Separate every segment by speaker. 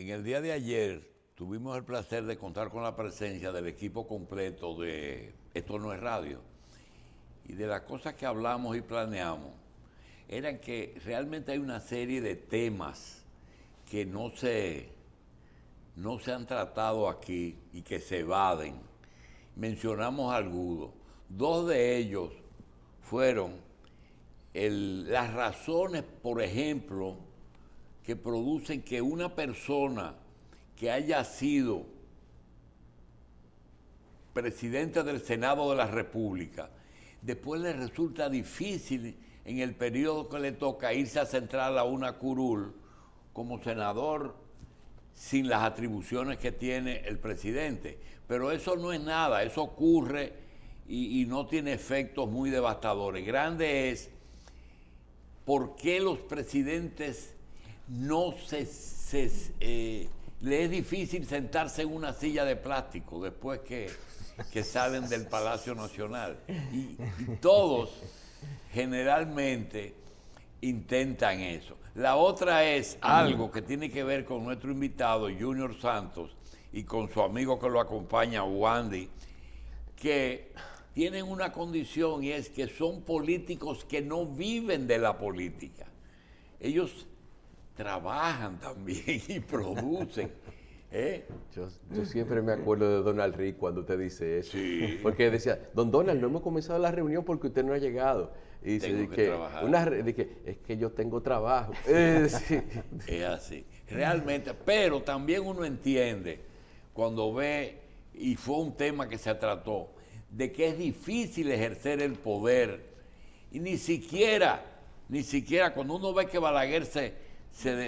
Speaker 1: En el día de ayer tuvimos el placer de contar con la presencia del equipo completo de Esto No es Radio. Y de las cosas que hablamos y planeamos, eran que realmente hay una serie de temas que no se han tratado aquí y que se evaden. Mencionamos algunos. Dos de ellos fueron las razones, por ejemplo, que producen que una persona que haya sido presidente del Senado de la República, después le resulta difícil en el periodo que le toca irse a centrar a una curul como senador sin las atribuciones que tiene el presidente. Pero eso no es nada, eso ocurre y no tiene efectos muy devastadores. Grande es por qué los presidentes le es difícil sentarse en una silla de plástico después que salen del Palacio Nacional. Y todos generalmente intentan eso. La otra es algo que tiene que ver con nuestro invitado Junior Santos y con su amigo que lo acompaña, Wandy, que tienen una condición y es que son políticos que no viven de la política. Ellos trabajan también y producen.
Speaker 2: Yo siempre me acuerdo de Donald Rick cuando usted dice eso.
Speaker 1: Sí.
Speaker 2: Porque decía, don Donald, no hemos comenzado la reunión porque usted no ha llegado. Y dice,
Speaker 1: Tengo que trabajar.
Speaker 2: es que yo tengo trabajo.
Speaker 1: Sí. Es así. Realmente, pero también uno entiende cuando ve, y fue un tema que se trató, de que es difícil ejercer el poder. Y ni siquiera cuando uno ve que Balaguer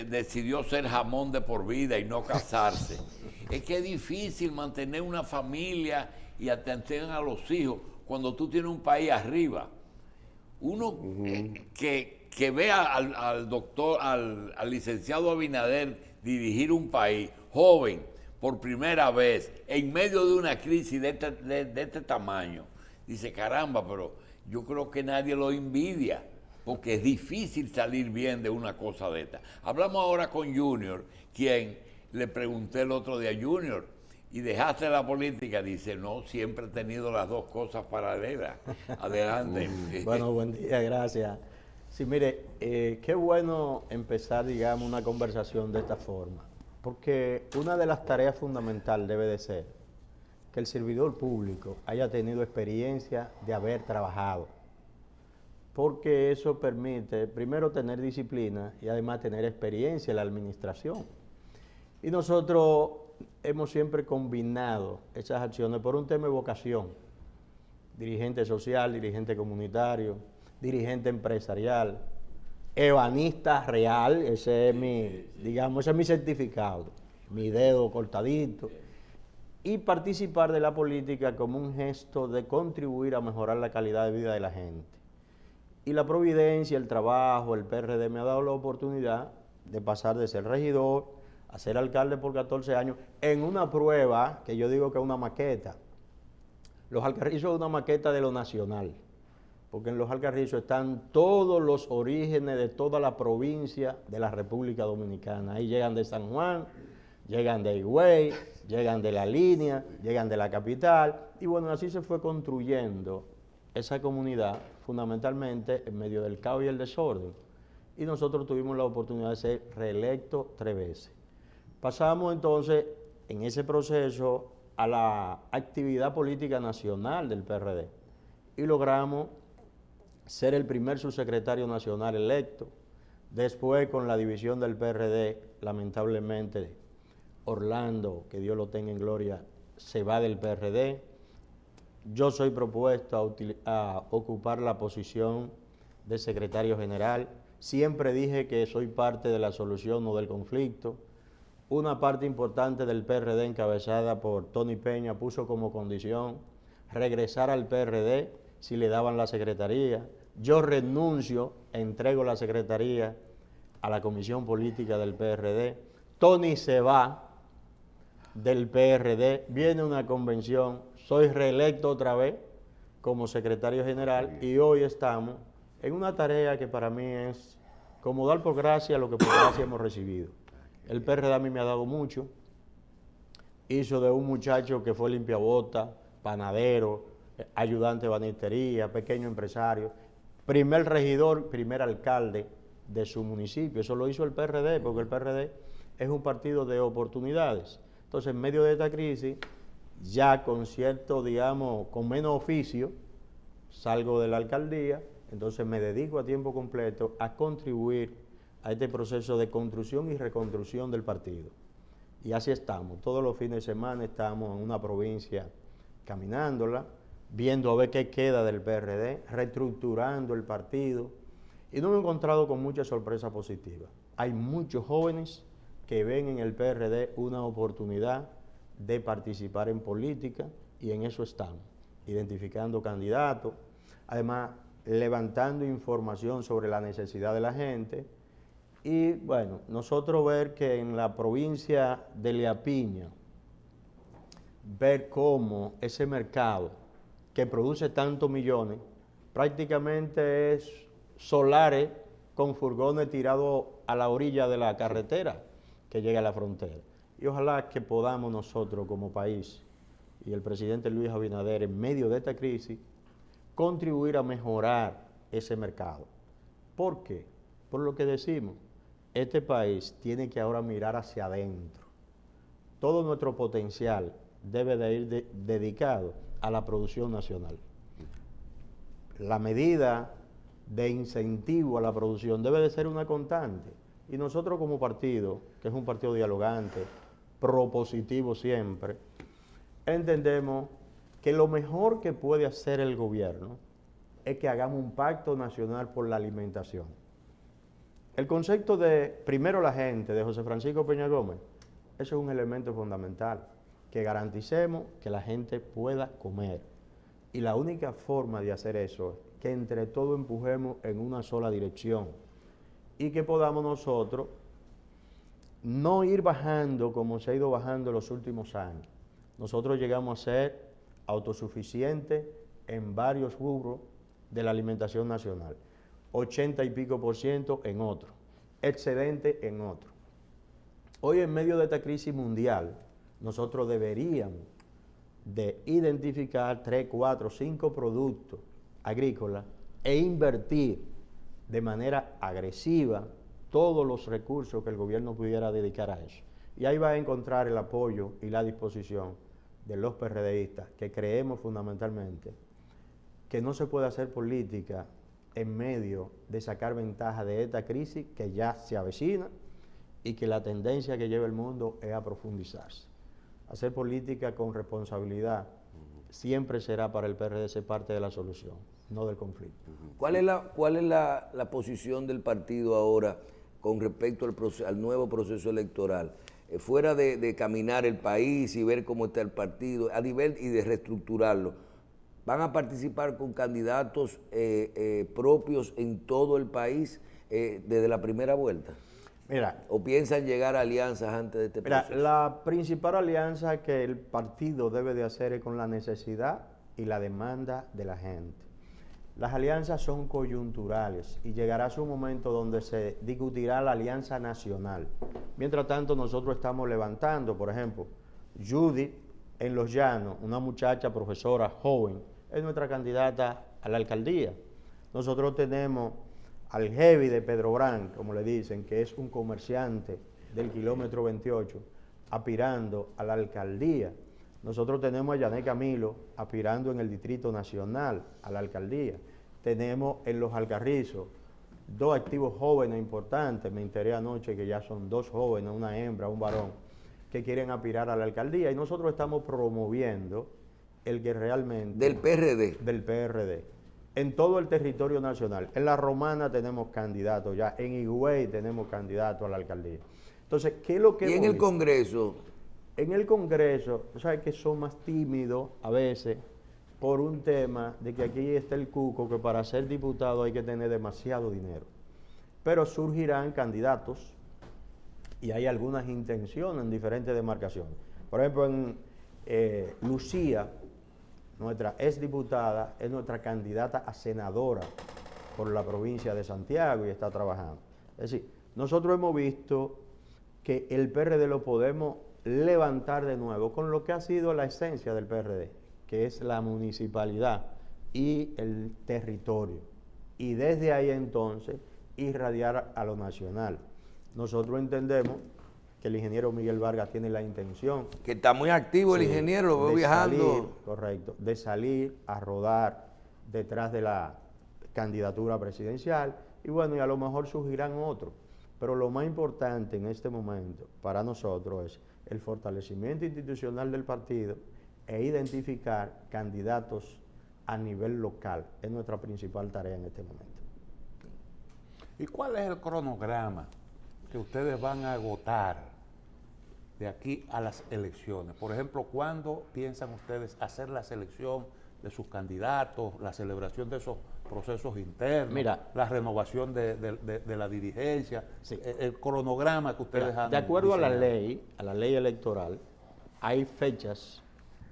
Speaker 1: decidió ser jamón de por vida y no casarse. Es que es difícil mantener una familia y atender a los hijos cuando tú tienes un país arriba. Uno que ve al licenciado Abinader dirigir un país joven por primera vez en medio de una crisis de este tamaño, dice, caramba, pero yo creo que nadie lo envidia, porque es difícil salir bien de una cosa de esta. Hablamos ahora con Junior, quien le pregunté el otro día, Junior, ¿y dejaste la política? Dice, no, siempre he tenido las dos cosas paralelas. Adelante.
Speaker 3: Bueno, buen día, gracias. Sí, mire, qué bueno empezar, digamos, una conversación de esta forma, porque una de las tareas fundamentales debe de ser que el servidor público haya tenido experiencia de haber trabajado, porque eso permite, primero, tener disciplina y además tener experiencia en la administración. Y nosotros hemos siempre combinado esas acciones por un tema de vocación. Dirigente social, dirigente comunitario, dirigente empresarial, ebanista real, ese es ese es mi certificado, mi dedo cortadito. Y participar de la política como un gesto de contribuir a mejorar la calidad de vida de la gente. Y la providencia, el trabajo, el PRD me ha dado la oportunidad de pasar de ser regidor a ser alcalde por 14 años en una prueba que yo digo que es una maqueta. Los Alcarrizos es una maqueta de lo nacional, porque en los Alcarrizos están todos los orígenes de toda la provincia de la República Dominicana. Ahí llegan de San Juan, llegan de Higüey, llegan de La Línea, llegan de la capital, y bueno, así se fue construyendo esa comunidad, fundamentalmente en medio del caos y el desorden. Y nosotros tuvimos la oportunidad de ser reelectos 3 veces. Pasamos entonces en ese proceso a la actividad política nacional del PRD y logramos ser el primer subsecretario nacional electo. Después, con la división del PRD, lamentablemente, Orlando, que Dios lo tenga en gloria, se va del PRD. Yo soy propuesto a ocupar la posición de secretario general. Siempre dije que soy parte de la solución, no del conflicto. Una parte importante del PRD, encabezada por Tony Peña, puso como condición regresar al PRD si le daban la secretaría. Yo renuncio, entrego la secretaría a la Comisión Política del PRD. Tony se va del PRD, viene una convención, soy reelecto otra vez como secretario general y hoy estamos en una tarea que para mí es como dar por gracia lo que por gracia hemos recibido. El PRD a mí me ha dado mucho. Hizo de un muchacho que fue limpiabota, panadero, ayudante de banistería, pequeño empresario, primer regidor, primer alcalde de su municipio. Eso lo hizo el PRD, porque el PRD es un partido de oportunidades. Entonces, en medio de esta crisis, ya con cierto, digamos, con menos oficio, salgo de la alcaldía, entonces me dedico a tiempo completo a contribuir a este proceso de construcción y reconstrucción del partido. Y así estamos. Todos los fines de semana estamos en una provincia caminándola, viendo a ver qué queda del PRD, reestructurando el partido. Y nos hemos encontrado con muchas sorpresas positivas. Hay muchos jóvenes que ven en el PRD una oportunidad de participar en política y en eso estamos, identificando candidatos, además levantando información sobre la necesidad de la gente. Y bueno, nosotros ver que en la provincia de Liapiña, ver cómo ese mercado que produce tantos millones, prácticamente es solares con furgones tirados a la orilla de la carretera que llega a la frontera. Y ojalá que podamos nosotros como país y el presidente Luis Abinader en medio de esta crisis contribuir a mejorar ese mercado. ¿Por qué? Por lo que decimos, este país tiene que ahora mirar hacia adentro. Todo nuestro potencial debe de ir dedicado a la producción nacional. La medida de incentivo a la producción debe de ser una constante. Y nosotros como partido, que es un partido dialogante, propositivo siempre, entendemos que lo mejor que puede hacer el gobierno es que hagamos un pacto nacional por la alimentación. El concepto de primero la gente, de José Francisco Peña Gómez, eso es un elemento fundamental, que garanticemos que la gente pueda comer. Y la única forma de hacer eso es que entre todos empujemos en una sola dirección y que podamos nosotros no ir bajando como se ha ido bajando en los últimos años. Nosotros llegamos a ser autosuficientes en varios rubros de la alimentación nacional, 80 y pico % en otro, excedente en otro. Hoy en medio de esta crisis mundial, nosotros deberíamos de identificar 3, 4, 5 productos agrícolas e invertir de manera agresiva todos los recursos que el gobierno pudiera dedicar a eso. Y ahí va a encontrar el apoyo y la disposición de los PRDistas, que creemos fundamentalmente que no se puede hacer política en medio de sacar ventaja de esta crisis que ya se avecina y que la tendencia que lleva el mundo es a profundizarse. Hacer política con responsabilidad siempre será para el PRD ser parte de la solución, no del conflicto.
Speaker 4: ¿Cuál es la posición del partido ahora con respecto al nuevo proceso electoral? Fuera de caminar el país y ver cómo está el partido, a nivel y de reestructurarlo, ¿van a participar con candidatos propios en todo el país desde la primera vuelta?
Speaker 3: Mira,
Speaker 4: ¿O piensan llegar a alianzas antes de este proceso?
Speaker 3: La principal alianza que el partido debe de hacer es con la necesidad y la demanda de la gente. Las alianzas son coyunturales y llegará su momento donde se discutirá la alianza nacional. Mientras tanto, nosotros estamos levantando, por ejemplo, Judith en Los Llanos, una muchacha profesora joven, es nuestra candidata a la alcaldía. Nosotros tenemos al heavy de Pedro Brán, como le dicen, que es un comerciante del kilómetro 28, aspirando a la alcaldía. Nosotros tenemos a Yané Camilo aspirando en el Distrito Nacional a la alcaldía. Tenemos en Los Alcarrizos 2 activos jóvenes importantes, me enteré anoche que ya son 2 jóvenes, una hembra, un varón, que quieren aspirar a la alcaldía y nosotros estamos promoviendo el que realmente...
Speaker 4: ¿Del PRD?
Speaker 3: Del PRD. En todo el territorio nacional. En La Romana tenemos candidatos ya, en Higüey tenemos candidatos a la alcaldía. Entonces, ¿qué es lo que...
Speaker 4: ¿Y en el Congreso?
Speaker 3: En el Congreso, tú sabes que son más tímidos a veces por un tema de que aquí está el cuco, que para ser diputado hay que tener demasiado dinero. Pero surgirán candidatos y hay algunas intenciones en diferentes demarcaciones. Por ejemplo, en Lucía, nuestra exdiputada, es nuestra candidata a senadora por la provincia de Santiago y está trabajando. Es decir, nosotros hemos visto que el PRD lo podemos levantar de nuevo con lo que ha sido la esencia del PRD, que es la municipalidad y el territorio. Y desde ahí entonces irradiar a lo nacional. Nosotros entendemos que el ingeniero Miguel Vargas tiene la intención.
Speaker 4: Que está muy activo el ingeniero, lo veo viajando.
Speaker 3: Correcto, de salir a rodar detrás de la candidatura presidencial y bueno, y a lo mejor surgirán otros. Pero lo más importante en este momento para nosotros es el fortalecimiento institucional del partido e identificar candidatos a nivel local. Es nuestra principal tarea en este momento.
Speaker 5: ¿Y cuál es el cronograma que ustedes van a agotar de aquí a las elecciones? Por ejemplo, ¿cuándo piensan ustedes hacer la selección de sus candidatos, la celebración de esos procesos internos,
Speaker 3: Mira,
Speaker 5: la renovación de la dirigencia,
Speaker 3: sí,
Speaker 5: el cronograma que ustedes han
Speaker 3: de acuerdo
Speaker 5: diseñado?
Speaker 3: a la ley electoral, hay fechas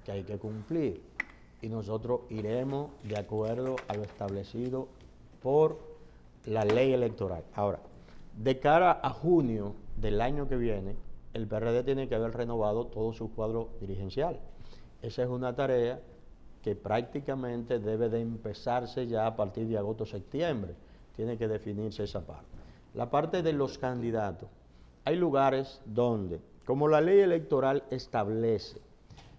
Speaker 3: que hay que cumplir y nosotros iremos de acuerdo a lo establecido por la ley electoral. Ahora, de cara a junio del año que viene, el PRD tiene que haber renovado todo su cuadro dirigencial. Esa es una tarea que prácticamente debe de empezarse ya a partir de agosto-septiembre. Tiene que definirse esa parte. La parte de los candidatos. Hay lugares donde, como la ley electoral establece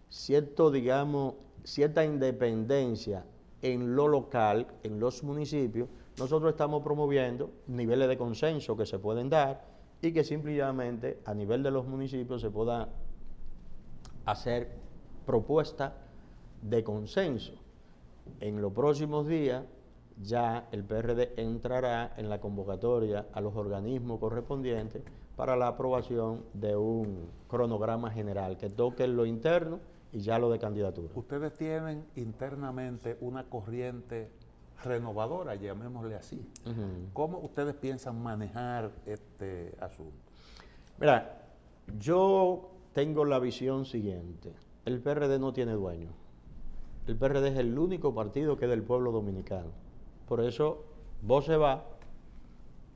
Speaker 3: cierta independencia en lo local, en los municipios, nosotros estamos promoviendo niveles de consenso que se pueden dar y que simplemente a nivel de los municipios se pueda hacer propuestas de consenso. En los próximos días ya el PRD entrará en la convocatoria a los organismos correspondientes para la aprobación de un cronograma general que toque lo interno y ya lo de candidatura.
Speaker 5: Ustedes tienen internamente una corriente renovadora, llamémosle así. ¿Cómo ustedes piensan manejar este asunto?
Speaker 3: Mira, yo tengo la visión siguiente. El PRD no tiene dueño. El PRD es el único partido que es del pueblo dominicano. Por eso, vos se va,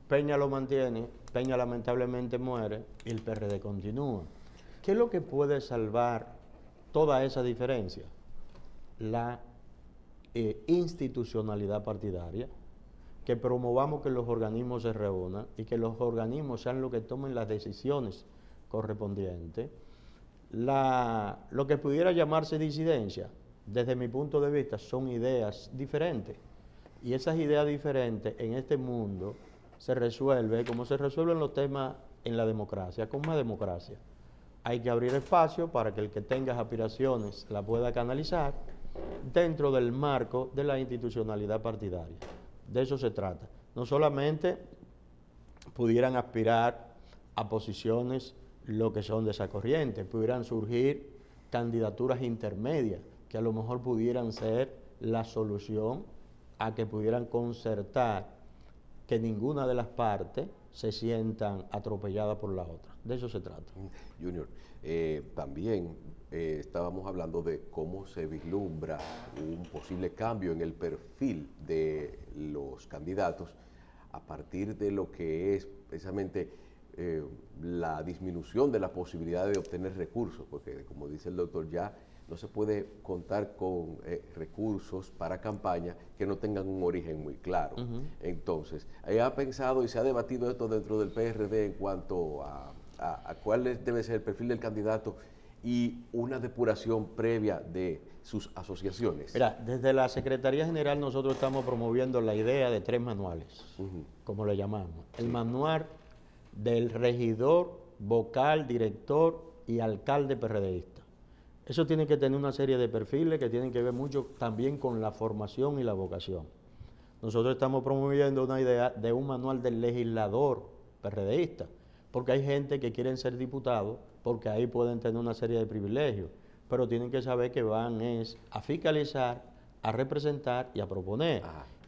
Speaker 3: Peña lo mantiene, Peña lamentablemente muere y el PRD continúa. ¿Qué es lo que puede salvar toda esa diferencia? La institucionalidad partidaria, que promovamos que los organismos se reúnan y que los organismos sean los que tomen las decisiones correspondientes. Lo que pudiera llamarse disidencia, desde mi punto de vista, son ideas diferentes. Y esas ideas diferentes en este mundo se resuelven como se resuelven los temas en la democracia, con más democracia. Hay que abrir espacio para que el que tenga aspiraciones la pueda canalizar dentro del marco de la institucionalidad partidaria. De eso se trata. No solamente pudieran aspirar a posiciones lo que son de esa corriente, pudieran surgir candidaturas intermedias que a lo mejor pudieran ser la solución a que pudieran concertar que ninguna de las partes se sientan atropelladas por la otra. De eso se trata.
Speaker 2: Junior, también estábamos hablando de cómo se vislumbra un posible cambio en el perfil de los candidatos a partir de lo que es precisamente la disminución de la posibilidad de obtener recursos, porque como dice el doctor, ya no se puede contar con recursos para campaña que no tengan un origen muy claro. Entonces, ¿ha pensado y se ha debatido esto dentro del PRD en cuanto a cuál debe ser el perfil del candidato y una depuración previa de sus asociaciones?
Speaker 3: Mira, desde la Secretaría General nosotros estamos promoviendo la idea de 3 manuales, como le llamamos. El manual del regidor, vocal, director y alcalde PRDista. Eso tiene que tener una serie de perfiles que tienen que ver mucho también con la formación y la vocación. Nosotros estamos promoviendo una idea de un manual del legislador PRDista, porque hay gente que quieren ser diputados, porque ahí pueden tener una serie de privilegios, pero tienen que saber que van a fiscalizar, a representar y a proponer.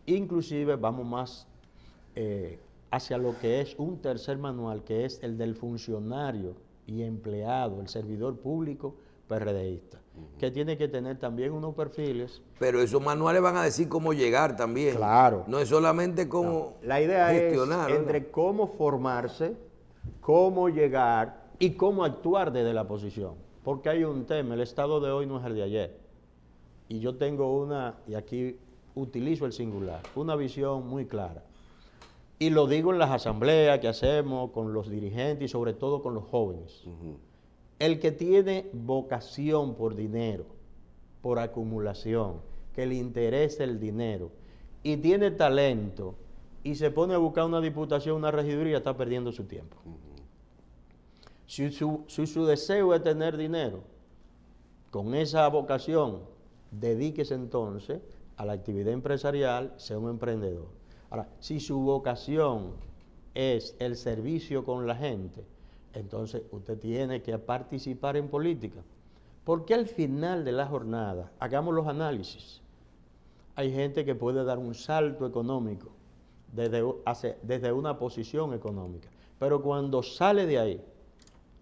Speaker 3: Inclusive vamos más hacia lo que es un tercer manual, que es el del funcionario y empleado, el servidor público PRDista, que tiene que tener también unos perfiles.
Speaker 4: Pero esos manuales van a decir cómo llegar también.
Speaker 3: Claro.
Speaker 4: No es solamente cómo
Speaker 3: La idea
Speaker 4: gestionar,
Speaker 3: es entre cómo formarse, cómo llegar y cómo actuar desde la oposición. Porque hay un tema, el Estado de hoy no es el de ayer. Y yo tengo una, y aquí utilizo el singular, una visión muy clara. Y lo digo en las asambleas que hacemos con los dirigentes y sobre todo con los jóvenes. El que tiene vocación por dinero, por acumulación, que le interesa el dinero y tiene talento y se pone a buscar una diputación, una regiduría, está perdiendo su tiempo. Si su deseo es tener dinero, con esa vocación, dedíquese entonces a la actividad empresarial, sea un emprendedor. Ahora, si su vocación es el servicio con la gente, entonces usted tiene que participar en política. Porque al final de la jornada, hagamos los análisis, hay gente que puede dar un salto económico desde una posición económica, pero cuando sale de ahí,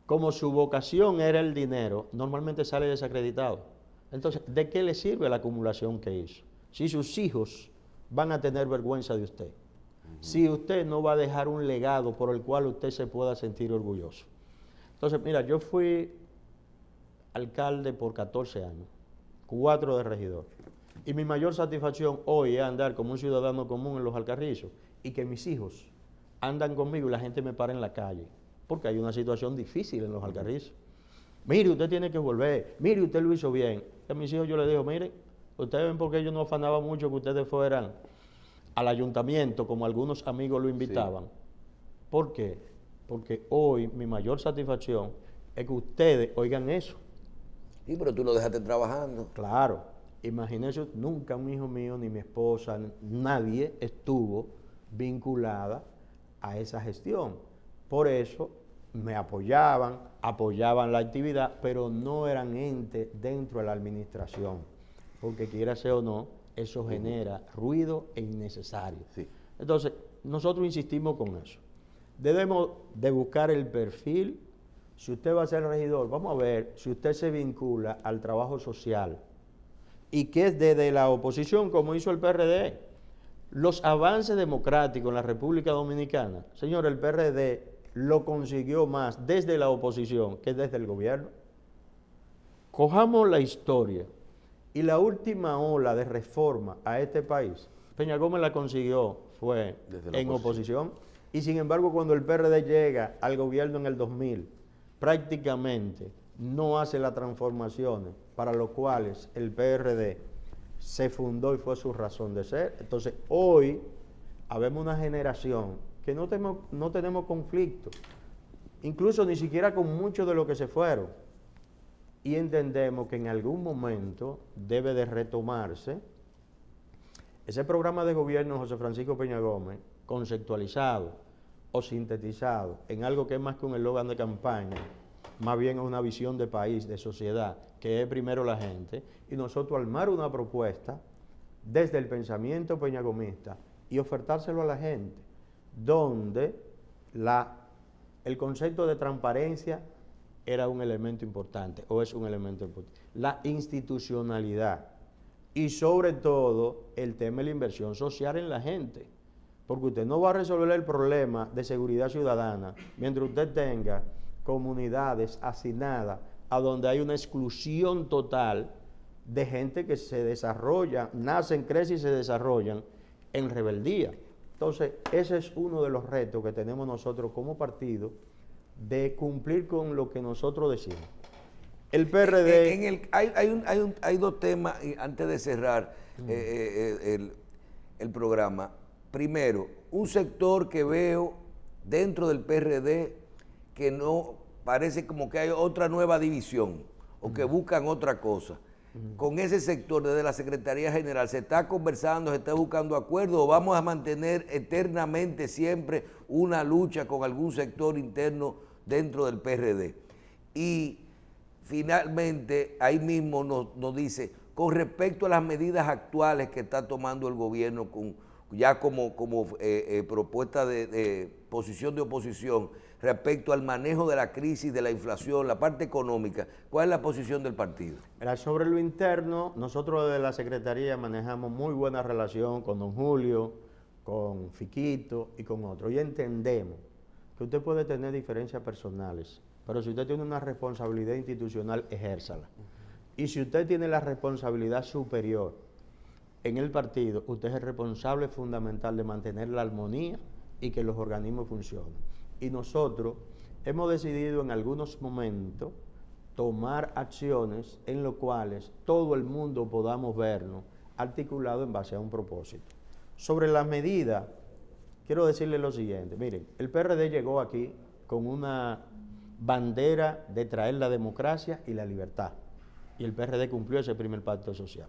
Speaker 3: como su vocación era el dinero, normalmente sale desacreditado. Entonces, ¿de qué le sirve la acumulación que hizo? Si sus hijos van a tener vergüenza de usted, si usted no va a dejar un legado por el cual usted se pueda sentir orgulloso. Entonces, mira, yo fui alcalde por 14 años, 4 de regidor, y mi mayor satisfacción hoy es andar como un ciudadano común en los Alcarrizos y que mis hijos andan conmigo y la gente me para en la calle, porque hay una situación difícil en los Alcarrizos. Mire, usted tiene que volver, mire, usted lo hizo bien. A mis hijos yo les digo, mire, ustedes ven por qué yo no afanaba mucho que ustedes fueran al ayuntamiento, como algunos amigos lo invitaban. Sí. ¿Por qué? Porque hoy mi mayor satisfacción es que ustedes oigan eso.
Speaker 4: Sí, pero tú lo dejaste trabajando.
Speaker 3: Claro. Imagínense, nunca un hijo mío, ni mi esposa, nadie estuvo vinculada a esa gestión. Por eso me apoyaban la actividad, pero no eran entes dentro de la administración. Porque quiera ser o no, eso genera ruido e innecesario. Sí. Entonces, nosotros insistimos con eso. Debemos de buscar el perfil. Si usted va a ser regidor, vamos a ver si usted se vincula al trabajo social y que es desde la oposición, como hizo el PRD. Los avances democráticos en la República Dominicana, señor, el PRD lo consiguió más desde la oposición que desde el gobierno. Cojamos la historia y la última ola de reforma a este país, Peña Gómez la consiguió, fue en oposición. Y sin embargo, cuando el PRD llega al gobierno en el 2000, prácticamente no hace las transformaciones para lo cuales el PRD se fundó y fue su razón de ser. Entonces, hoy habemos una generación que no tenemos conflicto, incluso ni siquiera con muchos de los que se fueron. Y entendemos que en algún momento debe de retomarse ese programa de gobierno de José Francisco Peña Gómez, conceptualizado o sintetizado en algo que es más que un eslogan de campaña, más bien es una visión de país, de sociedad, que es primero la gente, y nosotros armar una propuesta desde el pensamiento peñagomista y ofertárselo a la gente, donde el concepto de transparencia era un elemento importante, o es un elemento importante, la institucionalidad, y sobre todo el tema de la inversión social en la gente, porque usted no va a resolver el problema de seguridad ciudadana mientras usted tenga comunidades hacinadas a donde hay una exclusión total de gente que se desarrolla, nacen, crecen y se desarrollan en rebeldía. Entonces, ese es uno de los retos que tenemos nosotros como partido, de cumplir con lo que nosotros decimos. El PRD...
Speaker 4: Hay dos temas, y antes de cerrar el programa. Primero, un sector que veo dentro del PRD que no parece como que hay otra nueva división o que buscan otra cosa. Con ese sector desde la Secretaría General, ¿se está conversando, se está buscando acuerdos o vamos a mantener eternamente siempre una lucha con algún sector interno dentro del PRD? Y finalmente, ahí mismo nos dice, con respecto a las medidas actuales que está tomando el gobierno ya como propuesta de posición de oposición respecto al manejo de la crisis, de la inflación, la parte económica, ¿cuál es la posición del partido?
Speaker 3: Sobre lo interno, nosotros desde la Secretaría manejamos muy buena relación con don Julio, con Fiquito y con otros, y entendemos que usted puede tener diferencias personales pero si usted tiene una responsabilidad institucional, ejérzala. Y si usted tiene la responsabilidad superior en el partido, usted es el responsable fundamental de mantener la armonía y que los organismos funcionen. Y nosotros hemos decidido en algunos momentos tomar acciones en las cuales todo el mundo podamos vernos articulados en base a un propósito. Sobre la medida, quiero decirle lo siguiente. Miren, el PRD llegó aquí con una bandera de traer la democracia y la libertad. Y el PRD cumplió ese primer pacto social.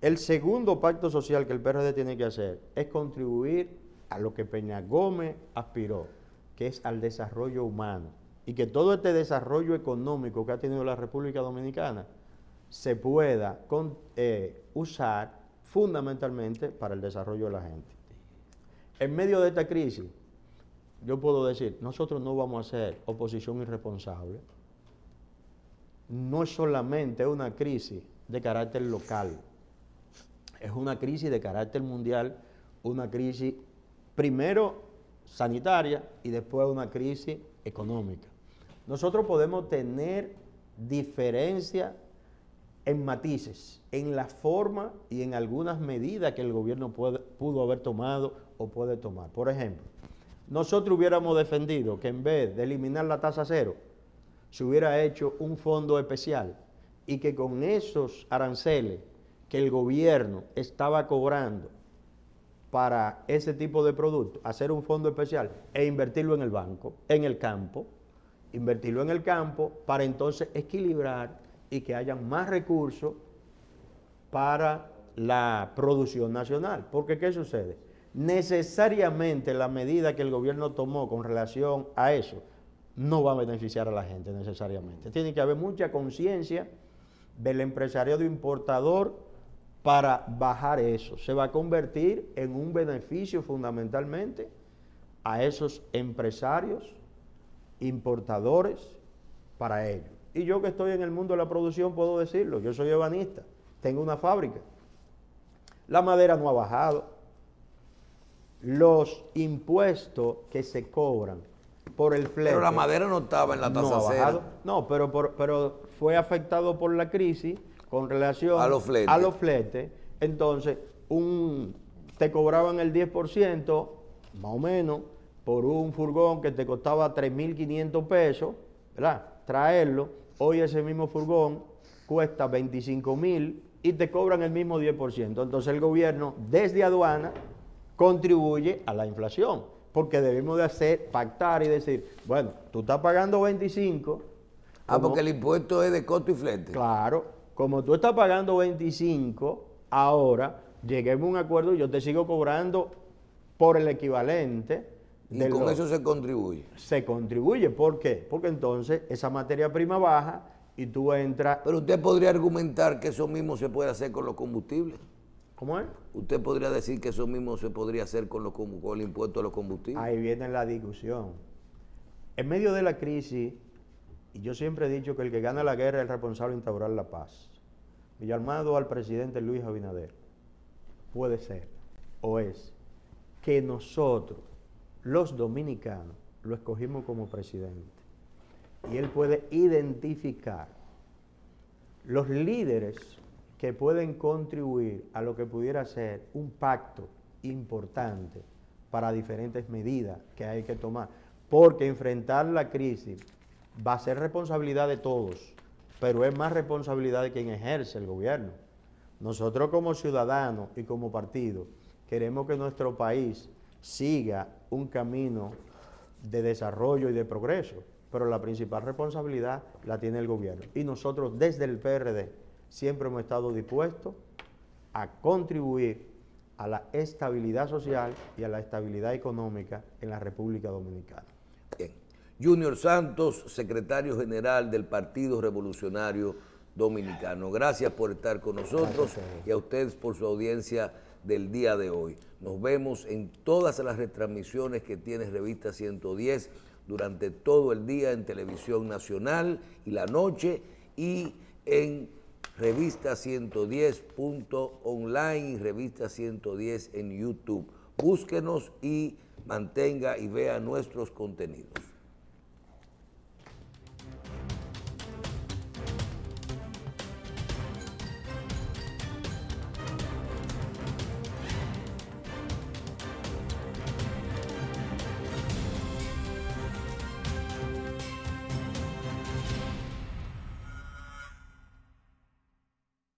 Speaker 3: El segundo pacto social que el PRD tiene que hacer es contribuir a lo que Peña Gómez aspiró, que es al desarrollo humano. Y que todo este desarrollo económico que ha tenido la República Dominicana se pueda usar fundamentalmente para el desarrollo de la gente. En medio de esta crisis, yo puedo decir, nosotros no vamos a ser oposición irresponsable. No es solamente una crisis de carácter local, es una crisis de carácter mundial, una crisis primero sanitaria y después una crisis económica. Nosotros podemos tener diferencias en matices, en la forma y en algunas medidas que el gobierno pudo haber tomado o puede tomar. Por ejemplo, nosotros hubiéramos defendido que en vez de eliminar la tasa cero, se hubiera hecho un fondo especial y que con esos aranceles que el gobierno estaba cobrando para ese tipo de productos, hacer un fondo especial e invertirlo en el banco, en el campo, invertirlo en el campo para entonces equilibrar y que haya más recursos para la producción nacional. Porque ¿qué sucede? Necesariamente la medida que el gobierno tomó con relación a eso no va a beneficiar a la gente necesariamente. Tiene que haber mucha conciencia del empresariado importador para bajar eso. Se va a convertir en un beneficio fundamentalmente a esos empresarios importadores para ellos. Y yo que estoy en el mundo de la producción puedo decirlo, yo soy ebanista, tengo una fábrica. La madera no ha bajado. Los impuestos que se cobran por el flete.
Speaker 4: Pero la madera no estaba en la tasa cero.
Speaker 3: No, pero fue afectado por la crisis con relación
Speaker 4: a los
Speaker 3: fletes. Entonces, te cobraban el 10%, más o menos, por un furgón que te costaba 3.500 pesos, ¿verdad? Traerlo. Hoy ese mismo furgón cuesta 25.000 y te cobran el mismo 10%. Entonces el gobierno, desde aduana, contribuye a la inflación, porque debemos de pactar y decir, bueno, tú estás pagando 25.
Speaker 4: Porque el impuesto es de costo y flete.
Speaker 3: Claro, como tú estás pagando 25, ahora lleguemos a un acuerdo y yo te sigo cobrando por el equivalente.
Speaker 4: Y con eso se contribuye.
Speaker 3: Se contribuye, ¿por qué? Porque entonces esa materia prima baja y tú entras.
Speaker 4: Pero usted podría argumentar que eso mismo se puede hacer con los combustibles.
Speaker 3: ¿Cómo es?
Speaker 4: Usted podría decir que eso mismo se podría hacer con el impuesto a los combustibles.
Speaker 3: Ahí viene la discusión. En medio de la crisis, y yo siempre he dicho que el que gana la guerra es el responsable de instaurar la paz. Mi llamado al presidente Luis Abinader puede ser, o es, que nosotros, los dominicanos, lo escogimos como presidente. Y él puede identificar los líderes que pueden contribuir a lo que pudiera ser un pacto importante para diferentes medidas que hay que tomar. Porque enfrentar la crisis va a ser responsabilidad de todos, pero es más responsabilidad de quien ejerce el gobierno. Nosotros como ciudadanos y como partido queremos que nuestro país siga un camino de desarrollo y de progreso, pero la principal responsabilidad la tiene el gobierno. Y nosotros desde el PRD siempre hemos estado dispuestos a contribuir a la estabilidad social y a la estabilidad económica en la República Dominicana.
Speaker 4: Bien. Junior Santos, secretario general del Partido Revolucionario Dominicano. Gracias por estar con nosotros y a ustedes por su audiencia del día de hoy. Nos vemos en todas las retransmisiones que tiene Revista 110 durante todo el día en Televisión Nacional y la noche y en Revista 110.online y Revista 110 en YouTube. Búsquenos y mantenga y vea nuestros contenidos.